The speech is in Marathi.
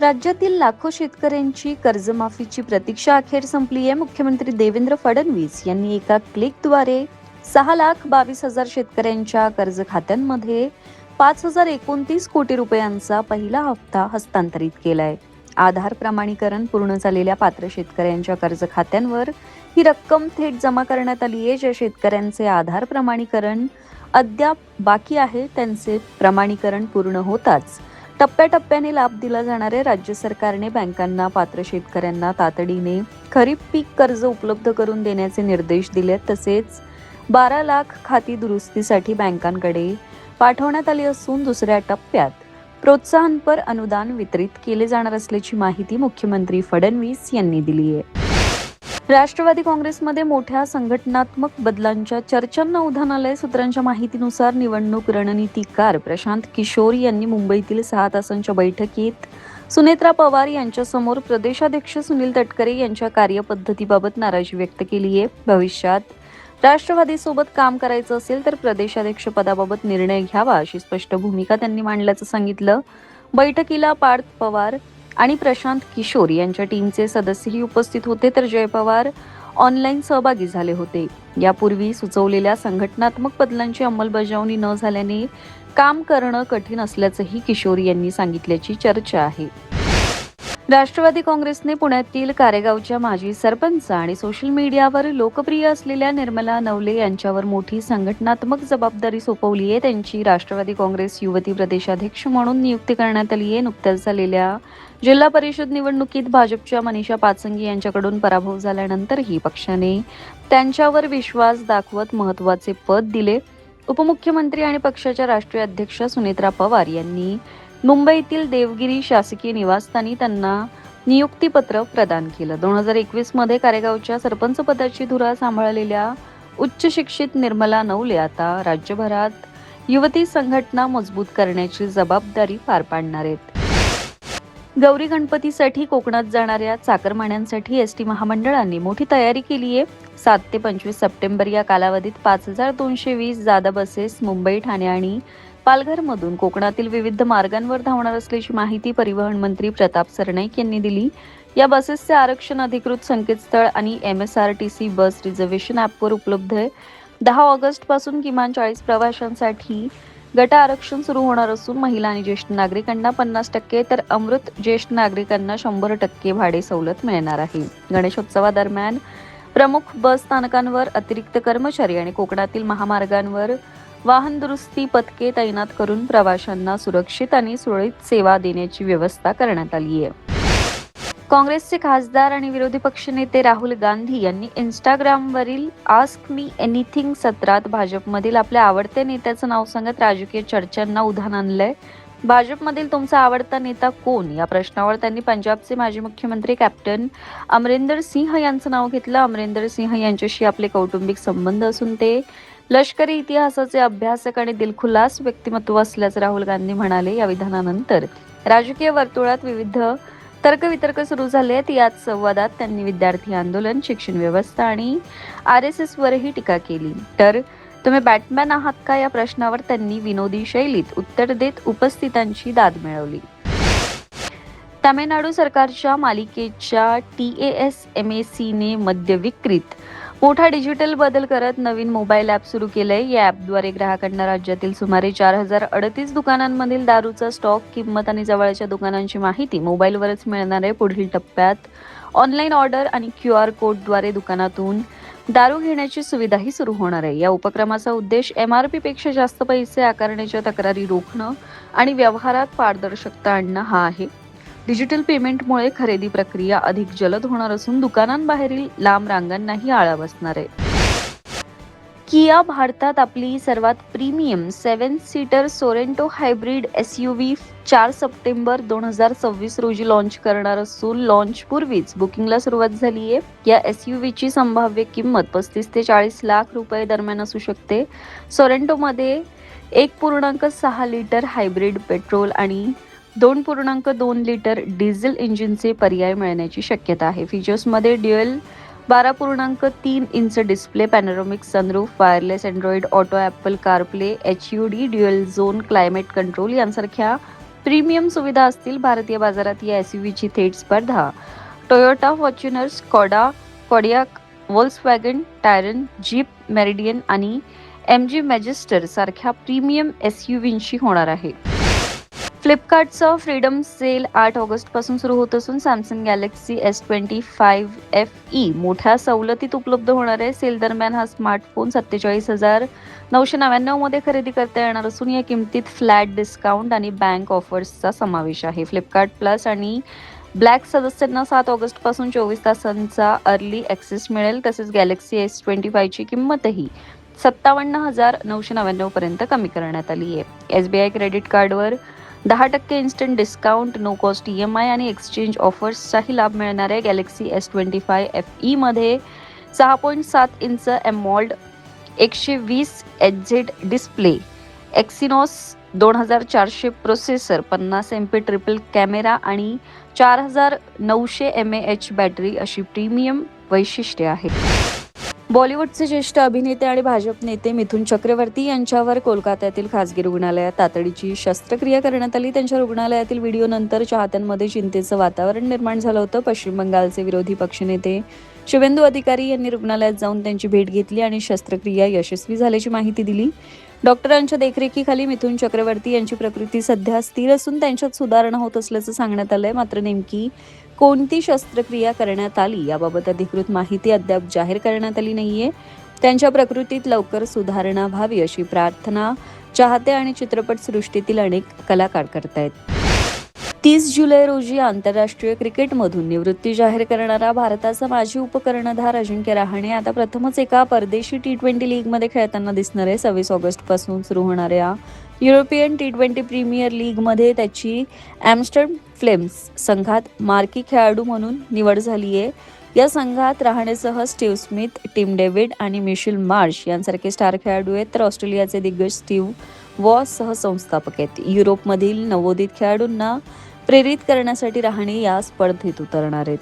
राज्यातील लाखो शेतकऱ्यांची कर्जमाफीची प्रतीक्षा अखेर संपली आहे. मुख्यमंत्री देवेंद्र फडणवीस यांनी एका क्लिकद्वारे 6,22,000 शेतकऱ्यांच्या कर्ज खात्यांमध्ये 5,029 कोटी रुपयांचा पहिला हप्ता हस्तांतरित केलाय. आधार प्रमाणीकरण पूर्ण झालेल्या पात्र शेतकऱ्यांच्या कर्ज खात्यांवर ही रक्कम थेट जमा करण्यात आली आहे. ज्या शेतकऱ्यांचे आधार प्रमाणीकरण अद्याप बाकी आहे त्यांचे प्रमाणीकरण पूर्ण होताच टप्प्याटप्प्याने लाभ दिला जाणार आहे. राज्य सरकारने बँकांना पात्र शेतकऱ्यांना तातडीने खरीप पीक कर्ज उपलब्ध करून देण्याचे निर्देश दिलेत. तसेच 12 लाख खाती दुरुस्तीसाठी बँकांकडे पाठवण्यात आली असून दुसऱ्या टप्प्यात प्रोत्साहनपर अनुदान वितरित केले जाणार असल्याची माहिती मुख्यमंत्री फडणवीस यांनी दिली आहे. राष्ट्रवादी काँग्रेसमध्ये मोठ्या संघटनात्मक बदलांच्या चर्चांना उधाण आलंय. सूत्रांच्या माहितीनुसार निवडणूक रणनीतिकार प्रशांत किशोर यांनी मुंबईतील 6 तासांच्या बैठकीत सुनेत्रा पवार यांच्यासमोर प्रदेशाध्यक्ष सुनील तटकरे यांच्या कार्यपद्धतीबाबत नाराजी व्यक्त केली आहे. भविष्यात राष्ट्रवादीसोबत काम करायचं असेल तर प्रदेशाध्यक्ष पदाबाबत निर्णय घ्यावा अशी स्पष्ट भूमिका त्यांनी मांडल्याचं सांगितलं. बैठकीला पार्थ पवार आणि प्रशांत किशोर यांच्या टीमचे सदस्यही उपस्थित होते तर जय पवार ऑनलाईन सहभागी झाले होते. यापूर्वी सुचवलेल्या संघटनात्मक बदलांची अंमलबजावणी न झाल्याने काम करणं कठीण असल्याचंही किशोर यांनी सांगितल्याची चर्चा आहे. राष्ट्रवादी काँग्रेसने पुण्यातील कारेगावच्या माजी सरपंच आणि सोशल मीडियावर लोकप्रिय असलेल्या निर्मला नवले यांच्यावर मोठी संघटनात्मक जबाबदारी सोपवली आहे. त्यांची राष्ट्रवादी काँग्रेस युवती प्रदेशाध्यक्ष म्हणून नियुक्ती करण्यात आली आहे. नुकत्याच झालेल्या जिल्हा परिषद निवडणुकीत भाजपच्या मनीषा पाचंगी यांच्याकडून पराभव झाल्यानंतरही पक्षाने त्यांच्यावर विश्वास दाखवत महत्त्वाचे पद दिले. उपमुख्यमंत्री आणि पक्षाच्या राष्ट्रीय अध्यक्ष सुनेत्रा पवार यांनी मुंबईतील देवगिरी शासकीय निवासस्थानी त्यांना नियुक्तीपत्र प्रदान केलं. 2021 मध्ये कारेगावच्या सरपंच पदाची धुरा सांभाळलेल्या उच्च शिक्षित निर्मला नवले आता राज्यभरात युवती संघटना मजबूत करण्याची जबाबदारी पार पाडणार आहेत. गौरी गणपतीसाठी कोकणात जाणाऱ्या चाकरमान्यांसाठी एसटी महामंडळाने मोठी तयारी केली आहे. 7 ते 25 सप्टेंबर या कालावधीत 5,220 जादा बसेस मुंबई, ठाणे आणि पालघरमधून कोकणातील विविध मार्गांवर धावणार असल्याची माहिती परिवहन मंत्री प्रताप सरनाईक यांनी दिली. या बसेसचे आरक्षण अधिकृत संकेतस्थळ आणि MSRTC बस रिझर्वेशन ॲपवर उपलब्ध आहे. 10 ऑगस्ट पासून किमान 40 प्रवाशांसाठी गट आरक्षण सुरू होणार असून महिला आणि ज्येष्ठ नागरिकांना 50% तर अमृत ज्येष्ठ नागरिकांना 100% भाडे सवलत मिळणार आहे. गणेशोत्सवादरम्यान प्रमुख बस स्थानकांवर अतिरिक्त कर्मचारी आणि कोकणातील महामार्गांवर वाहन दुरुस्ती पथके तैनात करून प्रवाशांना सुरक्षित आणि सुरळीत सेवा देण्याची व्यवस्था करण्यात आली आहे. काँग्रेसचे खासदार आणि विरोधी पक्षनेते राहुल गांधी यांनी इंस्टाग्रामवरील आस्क मी एनिथिंग सत्रात भाजपमधील आपल्या आवडत्या नेत्याचं नाव सांगत राजकीय चर्चांना उधाण आणलंय. भाजपमधील तुमचा आवडता नेता कोण या प्रश्नावर त्यांनी पंजाबचे माजी मुख्यमंत्री कॅप्टन अमरिंदर सिंह यांचं नाव घेतलं. अमरिंदर सिंह यांच्याशी आपले कौटुंबिक संबंध असून ते लष्करी इतिहासाचे अभ्यासक आणि दिलखुलास व्यक्तिमत्व असल्याचं राहुल गांधी म्हणाले. या विधानानंतर राजकीय वर्तुळात विविध तर्कवितर्क सुरू झाले आहेत. याच संवादात त्यांनी विद्यार्थी आंदोलन, शिक्षण व्यवस्था आणि RSS वरही टीका केली. तर तुम्ही बॅटमॅन आहात का या प्रश्नावर त्यांनी विनोदी शैलीत उत्तर देत उपस्थितांची दाद मिळवली. तामिळनाडू सरकारच्या मालिकेच्या TASMAC ने मद्य विक्रीत मोठा डिजिटल बदल करत नवीन मोबाईल ॲप सुरू केलंय. या ॲपद्वारे ग्राहकांना राज्यातील सुमारे 4,038 दुकानांमधील दारूचा स्टॉक, किंमत आणि जवळच्या दुकानांची माहिती मोबाईलवरच मिळणार आहे. पुढील टप्प्यात ऑनलाईन ऑर्डर आणि QR कोडद्वारे दुकानातून दारू घेण्याची सुविधाही सुरू होणार आहे. या उपक्रमाचा उद्देश MRP पेक्षा जास्त पैसे आकारण्याच्या तक्रारी रोखणं आणि व्यवहारात पारदर्शकता आणणं हा आहे. डिजिटल पेमेंटमुळे खरेदी प्रक्रिया अधिक जलद होणार असून दुकानांबाहेरील लांब रांगांनाही आळा बसणार आहे. किया भारतात आपली सर्वात premium 7 seater Sorento hybrid SUV 4 सप्टेंबर 2026 रोजी लॉन्च करणार असून लॉन्चपूर्वीच बुकिंगला सुरुवात झाली आहे. या SUVची संभाव्य किंमत 35 ते 40 लाख रुपये दरम्यान असू शकते. सोरेंटोमध्ये 1.6 लिटर हायब्रिड पेट्रोल आणि 2.2 लिटर डिझेल इंजिनचे पर्याय मिळण्याची शक्यता आहे. फीचर्समध्ये dual 12.3 inch display, panoramic sunroof, wireless Android Auto, Apple CarPlay, HUD, dual zone climate control यांसारख्या प्रीमियम सुविधा असतील. भारतीय बाजारात या एसयूव्हीची थेट स्पर्धा Toyota Fortuner, Skoda Kodiaq, Volkswagen, Tayron, Jeep Meridian आणि एमजी मॅजेस्टर सारख्या प्रीमियम एसयूव्हींशी होणार आहे. फ्लिपकार्टचं फ्रीडम सेल 8 ऑगस्ट पासून सुरू होत असून सॅमसंग गॅलेक्सी S25 FE मोठ्या सवलतीत उपलब्ध होणार आहे. सेल दरम्यान हा स्मार्टफोन 47,999 मध्ये खरेदी करता येणार असून या किमतीत फ्लॅट डिस्काउंट आणि बँक ऑफर्सचा समावेश आहे. फ्लिपकार्ट प्लस आणि ब्लॅक सदस्यांना 7 ऑगस्ट पासून 24 तासांचा अर्ली ॲक्सेस मिळेल. तसेच गॅलेक्सी S25 ची किंमतही 57,999 पर्यंत कमी करण्यात आली आहे. SBI क्रेडिट कार्डवर 10% instant discount, no cost EMI आणि एक्सचेंज ऑफर्सचाही लाभ मिळणार आहे. गॅलेक्सी S25 FE मध्ये 6.7 inch AMOLED 120 Hz display, Exynos 2400 processor, 50 MP triple camera आणि 4900 mAh बॅटरी अशी प्रीमियम वैशिष्ट्ये आहेत. बॉलिवूडचे ज्येष्ठ अभिनेते आणि भाजप नेते मिथुन चक्रवर्ती यांच्यावर कोलकात्यातील खासगी रुग्णालयात तातडीची शस्त्रक्रिया करण्यात आली. त्यांच्या रुग्णालयातील व्हिडिओनंतर चाहत्यांमध्ये चिंतेचं वातावरण निर्माण झालं होतं. पश्चिम बंगालचे विरोधी पक्षनेते शुभेंदू अधिकारी यांनी रुग्णालयात जाऊन त्यांची भेट घेतली आणि शस्त्रक्रिया यशस्वी झाल्याची माहिती दिली. डॉक्टरांच्या देखरेखीखाली मिथुन चक्रवर्ती यांची प्रकृती सध्या स्थिर असून त्यांच्यात सुधारणा होत असल्याचं सांगण्यात आलंय. मात्र नेमकी कोणती शस्त्रक्रिया करण्यात आली याबाबत अधिकृत माहिती अद्याप जाहीर करण्यात आली नाहीये. त्यांच्या प्रकृतीत लवकर सुधारणा व्हावी अशी प्रार्थना चाहते आणि चित्रपट सृष्टीतील अनेक कलाकार करतायत. 30 जुलै रोजी आंतरराष्ट्रीय क्रिकेटमधून निवृत्ती जाहीर करणारा भारताचा माजी उपकर्णधार अजिंक्य रहाणे आता प्रथमच एका परदेशी T20 लीगमध्ये खेळताना दिसणार आहे. 26 ऑगस्ट पासून सुरू होणाऱ्या युरोपियन T20 प्रीमियर लीगमध्ये त्याची ॲम्स्टरडॅम फ्लेम्स संघात मार्की खेळाडू म्हणून निवड झाली आहे. या संघात रहाणेसह स्टीव्ह स्मिथ, टिम डेव्हिड आणि मिशेल मार्श यांसारखे स्टार खेळाडू आहेत. तर ऑस्ट्रेलियाचे दिग्गज स्टीव्ह वॉस सहसंस्थापक आहेत. युरोपमधील नवोदित खेळाडूंना प्रेरित करण्यासाठी रहाणे या स्पर्धेत उतरणार आहेत.